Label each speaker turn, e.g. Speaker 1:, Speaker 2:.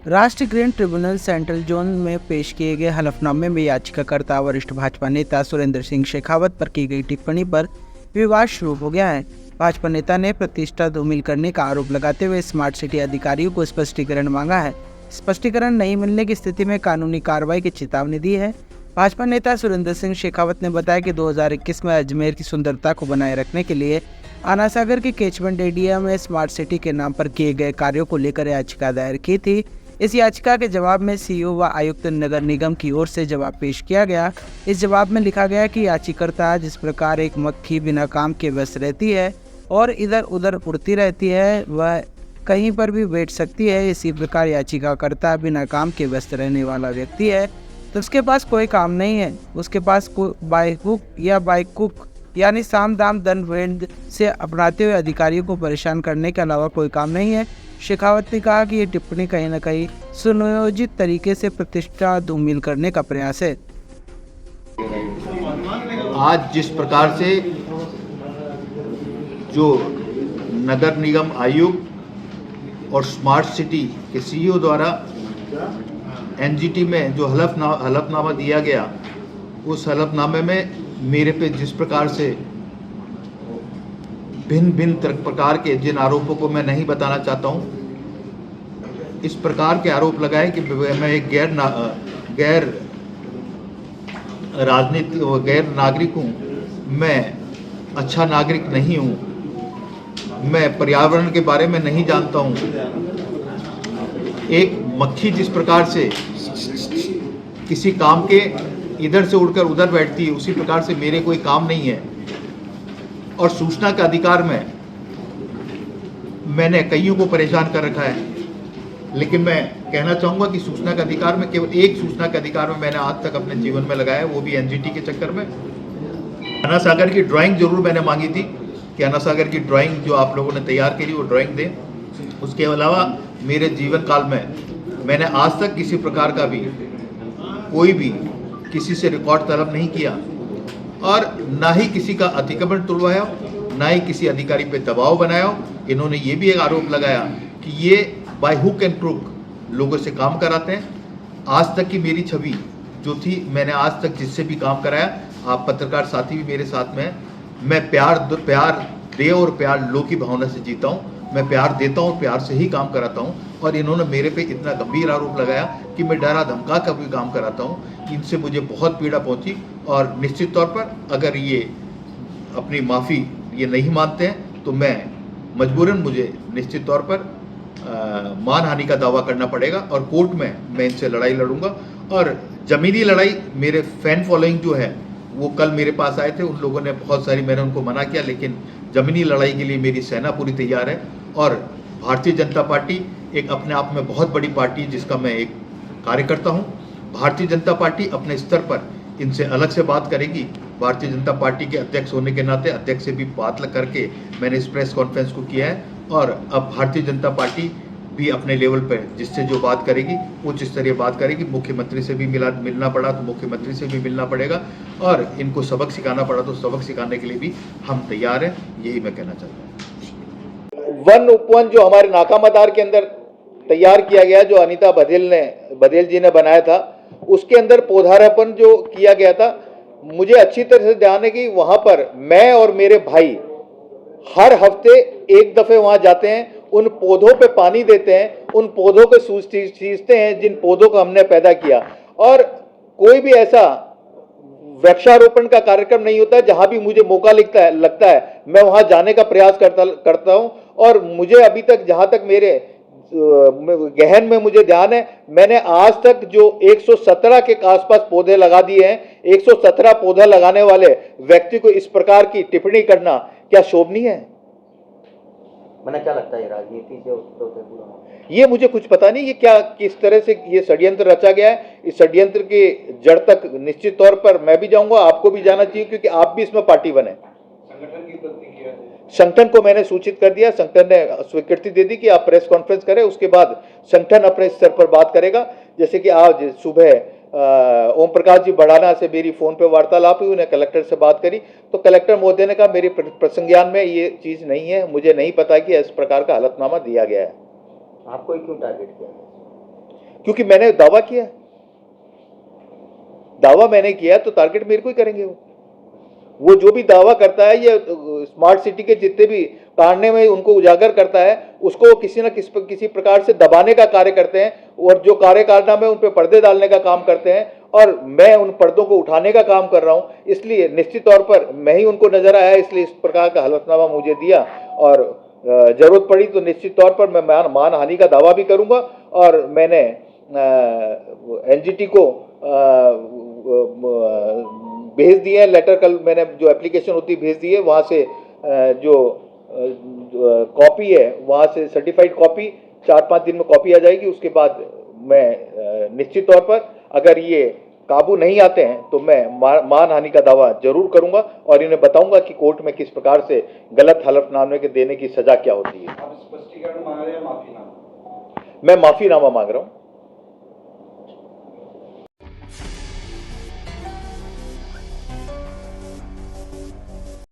Speaker 1: राष्ट्रीय green tribunal central zone में पेश किए गए हलफनामे में याचिकाकर्ता वरिष्ठ भाजपा नेता सुरेंद्र सिंह शेखावत पर की गई टिप्पणी पर विवाद शुरू हो गया है। भाजपा नेता ने प्रतिष्ठा धूमिल करने का आरोप लगाते हुए स्मार्ट सिटी अधिकारियों को स्पष्टीकरण मांगा है। स्पष्टीकरण नहीं मिलने की स्थिति में कानूनी कार्रवाई की चेतावनी दी है। भाजपा नेता सुरेंद्र सिंह शेखावत ने बताया कि 2021 में अजमेर की सुंदरता को बनाए रखने के लिए आना सागर के कैचमेंट एरिया में स्मार्ट सिटी के नाम पर किए गए कार्यों को लेकर याचिका दायर की थी। इस याचिका के जवाब में सीईओ व आयुक्त नगर निगम की ओर से जवाब पेश किया गया। इस जवाब में लिखा गया कि याचिकाकर्ता जिस प्रकार एक मक्खी बिना काम के व्यस्त रहती है और इधर उधर उड़ती रहती है, वह कहीं पर भी बैठ सकती है, इसी प्रकार याचिकाकर्ता बिना काम के व्यस्त रहने वाला व्यक्ति है तो उसके पास कोई काम नहीं है। उसके पास बाय हुक या बाय कुक यानी साम दाम दंड भेद से अपनाते हुए अधिकारियों को परेशान करने के अलावा कोई काम नहीं है। शेखावत ने कहा कि ये टिप्पणी कहीं न कहीं सुनियोजित तरीके से प्रतिष्ठा धूमिल करने का प्रयास है।
Speaker 2: आज जिस प्रकार से जो नगर निगम आयुक्त और स्मार्ट सिटी के सीईओ द्वारा एनजीटी में जो हलफनामा दिया गया, उस हलफनामे में मेरे पे जिस प्रकार से भिन्न भिन्न प्रकार के जिन आरोपों को मैं नहीं बताना चाहता हूँ, इस प्रकार के आरोप लगाए कि मैं एक गैर राजनीतिक व गैर नागरिक हूँ, मैं अच्छा नागरिक नहीं हूँ, मैं पर्यावरण के बारे में नहीं जानता हूँ। एक मक्खी जिस प्रकार से किसी काम के इधर से उड़कर उधर बैठती है, उसी प्रकार से मेरे कोई काम नहीं है। और सूचना के अधिकार में मैंने कईयों को परेशान कर रखा है, लेकिन मैं कहना चाहूँगा कि सूचना के अधिकार में केवल एक सूचना के अधिकार में मैंने आज तक अपने जीवन में लगाया है, वो भी एनजीटी के चक्कर में। आना सागर की ड्राइंग जरूर मैंने मांगी थी कि आना सागर की ड्राइंग जो आप लोगों ने तैयार करी वो ड्राइंग दें। उसके अलावा मेरे जीवन काल में मैंने आज तक किसी प्रकार का भी कोई भी किसी से रिकॉर्ड तलब नहीं किया और ना ही किसी का अतिक्रमण तुड़वाया, ना ही किसी अधिकारी पे दबाव बनाया। इन्होंने ये भी एक आरोप लगाया कि ये बाय हुक एंड क्रुक लोगों से काम कराते हैं। आज तक की मेरी छवि जो थी, मैंने आज तक जिससे भी काम कराया, आप पत्रकार साथी भी मेरे साथ में हैं, मैं प्यार दे और प्यार लो की भावना से जीता हूँ। मैं प्यार देता हूँ और प्यार से ही काम कराता हूँ। और इन्होंने मेरे पे इतना गंभीर आरोप लगाया कि मैं डरा धमका कर भी काम कराता हूँ। इनसे मुझे बहुत पीड़ा पहुँची और निश्चित तौर पर अगर ये अपनी माफ़ी ये नहीं मानते हैं तो मैं मजबूरन मुझे निश्चित तौर पर मानहानि का दावा करना पड़ेगा और कोर्ट में मैं इनसे लड़ाई लड़ूंगा। और ज़मीनी लड़ाई, मेरे फैन फॉलोइंग जो है वो कल मेरे पास आए थे, उन लोगों ने बहुत सारी, मैंने उनको मना किया, लेकिन ज़मीनी लड़ाई के लिए मेरी सेना पूरी तैयार है। और भारतीय जनता पार्टी एक अपने आप में बहुत बड़ी पार्टी है जिसका मैं एक कार्यकर्ता हूँ। भारतीय जनता पार्टी अपने स्तर पर इनसे अलग से बात करेगी। भारतीय जनता पार्टी के अध्यक्ष होने के नाते अध्यक्ष से भी बात करके मैंने इस प्रेस कॉन्फ्रेंस को किया है। और अब भारतीय जनता पार्टी भी अपने लेवल पर जिससे जो बात करेगी उच्च स्तरीय बात करेगी। मुख्यमंत्री से भी मिलना पड़ा तो मुख्यमंत्री से भी मिलना पड़ेगा, और इनको सबक सिखाना पड़ा तो सबक सिखाने के लिए भी हम तैयार हैं। यही मैं कहना चाहता हूँ। वन उपवन जो हमारे नाका मदार के अंदर तैयार किया गया, जो अनीता बघेल जी ने बनाया था, उसके अंदर पौधारोपण जो किया गया था, मुझे अच्छी तरह से ध्यान है कि वहां पर मैं और मेरे भाई हर हफ्ते एक दफे वहां जाते हैं, उन पौधों पे पानी देते हैं, उन पौधों को सींचते हैं जिन पौधों को हमने पैदा किया। और कोई भी ऐसा वृक्षारोपण का कार्यक्रम नहीं होता जहां भी मुझे मौका लगता है मैं वहां जाने का प्रयास करता हूं। और मुझे अभी तक, जहां तक मेरे गहन में मुझे ध्यान है, मैंने आज तक जो 117 के आसपास पौधे लगा दिए हैं। 117 पौधा लगाने वाले व्यक्ति को इस प्रकार की टिप्पणी करना क्या शोभनीय है?
Speaker 3: मैंने क्या लगता है ये राजनीति से पूरा?
Speaker 2: ये मुझे कुछ पता नहीं, ये क्या किस तरह से ये षड्यंत्र रचा गया है। इस षड्यंत्र के जड़ तक निश्चित तौर पर मैं भी जाऊंगा, आपको भी जाना चाहिए, क्योंकि आप भी इसमें पार्टी बने। संगठन को मैंने सूचित कर दिया, संगठन ने स्वीकृति दे दी कि आप प्रेस कॉन्फ्रेंस करें, उसके बाद संगठन अपने स्तर पर बात करेगा। जैसे कि आज सुबह ओम प्रकाश जी बढ़ाना से मेरी फोन पे वार्तालाप हुई, उन्हें कलेक्टर से बात करी तो कलेक्टर महोदय ने कहा मेरी प्रसंज्ञान में ये चीज नहीं है, मुझे नहीं पता कि इस प्रकार का हलफनामा दिया गया है।
Speaker 3: आपको क्यों टारगेट किया?
Speaker 2: क्योंकि मैंने दावा किया, दावा मैंने किया तो टारगेट मेरे को ही करेंगे। वो जो भी दावा करता है ये स्मार्ट सिटी के जितने भी कारणे में उनको उजागर करता है, उसको किसी न किसी प्रकार से दबाने का कार्य करते हैं, और जो कार्यकारिणी में उन पर पर्दे डालने का काम करते हैं, और मैं उन पर्दों को उठाने का काम कर रहा हूं। इसलिए निश्चित तौर पर मैं ही उनको नजर आया, इसलिए इस प्रकार का हलफनामा मुझे दिया, और जरूरत पड़ी तो निश्चित तौर पर मैं मानहानि का दावा भी करूंगा। और मैंने एनजीटी को भेज दिए हैं लेटर, कल मैंने जो एप्लीकेशन होती है भेज दी है, वहाँ से जो कॉपी है वहाँ से सर्टिफाइड कॉपी 4-5 दिन में कॉपी आ जाएगी। उसके बाद मैं निश्चित तौर पर अगर ये काबू नहीं आते हैं तो मैं मानहानि का दावा जरूर करूंगा, और इन्हें बताऊंगा कि कोर्ट में किस प्रकार से गलत हलफनामे के देने की सजा क्या होती है।
Speaker 4: आप स्पष्टीकरण मांग रहे हैं, माफीनामा?
Speaker 2: मैं माफीनामा मांग रहा हूँ।